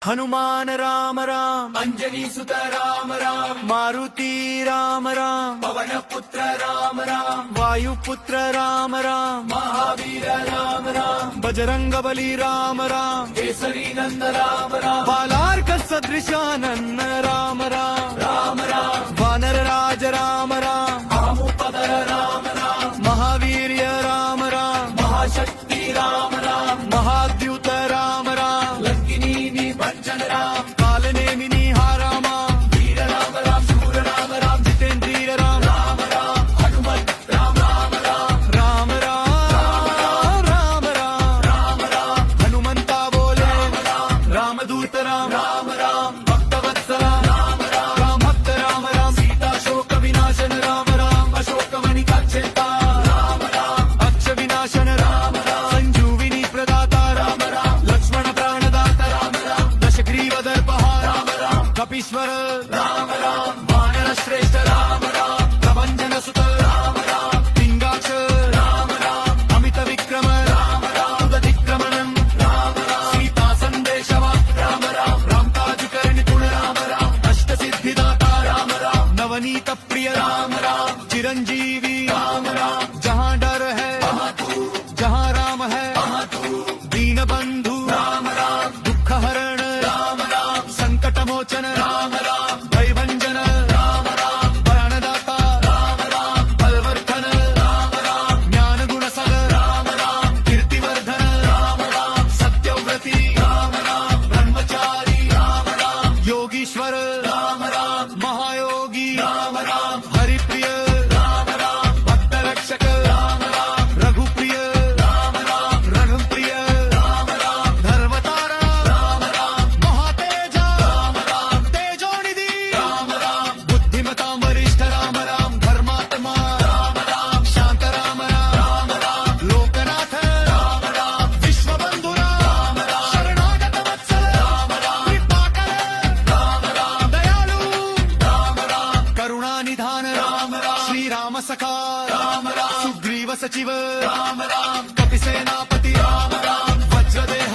हनुमान राम राम अंजनी सुत राम राम मारुती राम राम पवन पुत्र राम राम वायुपुत्र राम राम महावीर राम राम बजरंग बली राम राम केसरी नंद राम राम बालार्क सदृशानन राम राम राम राम वानर राज राम राम भामुपदर राम राम महावीर्य राम राम महाशक्ति राम राम महाद्युत राम राम लंकिनी निभंजन राम कालनेमिनी हा रामा वीर राम राम शूर राम राम जितेंद्रिय राम राम राम हनुमत राम राम राम राम राम राम राम राम राम हनुमंता बोले रामदूत राम राम राम भक्तवत्सला राम राम राम भक्त राम राम सीता शोक विनाशन राम राम अशोकमणि कांचेता राम राम अक्ष विनाशन राम संजीविनी प्रदाता राम राम लक्ष्मण प्राणदाता राम राम दशग्रीव दर्पहार राम राम कपीश्वर राम राम वानर श्रेष्ठ राम राम प्रभंजन सुत राम राम पिंगाक्ष राम राम अमित विक्रम राम राम उदतिक्रमणं राम राम सीता संदेशवा राम राम रामताजिकर निपुण राम राम अष्ट सिद्धिदाता राम राम नवनीत प्रिय राम राम चिरंजीवी राम राम जहाँ डर है महातू जहाँ राम है महातू दीन बंधु राम राम दुख हरण राम राम संकट मोचन राम राम भयभंजन राम राम प्राणदाता राम राम बलवर्धन राम राम ज्ञान गुण सागर राम राम कीर्तिवर्धन राम राम सत्यव्रती राम राम ब्रह्मचारी राम राम योगीश्वर राम राम महायोगी राम राम हरिप्रिय राम राम भक्तरक्षक राम राम रघुप्रिय राम राम रणप्रिय राम राम धर्मतारा राम राम महातेजा राम राम तेजोनिधि राम राम बुद्धिमतां वरिष्ठ राम राम धर्मात्मा राम राम शांत राम राम राम राम लोकनाथ राम राम विश्वबंधुरा राम राम शरणागत वत्सल राम राम कृपाकर राम राम दयालु राम राम करुणानिधान राम राम श्री राम सखा राम राम सुग्रीव सचिव राम राम कपिसेनापति राम राम वज्रदेह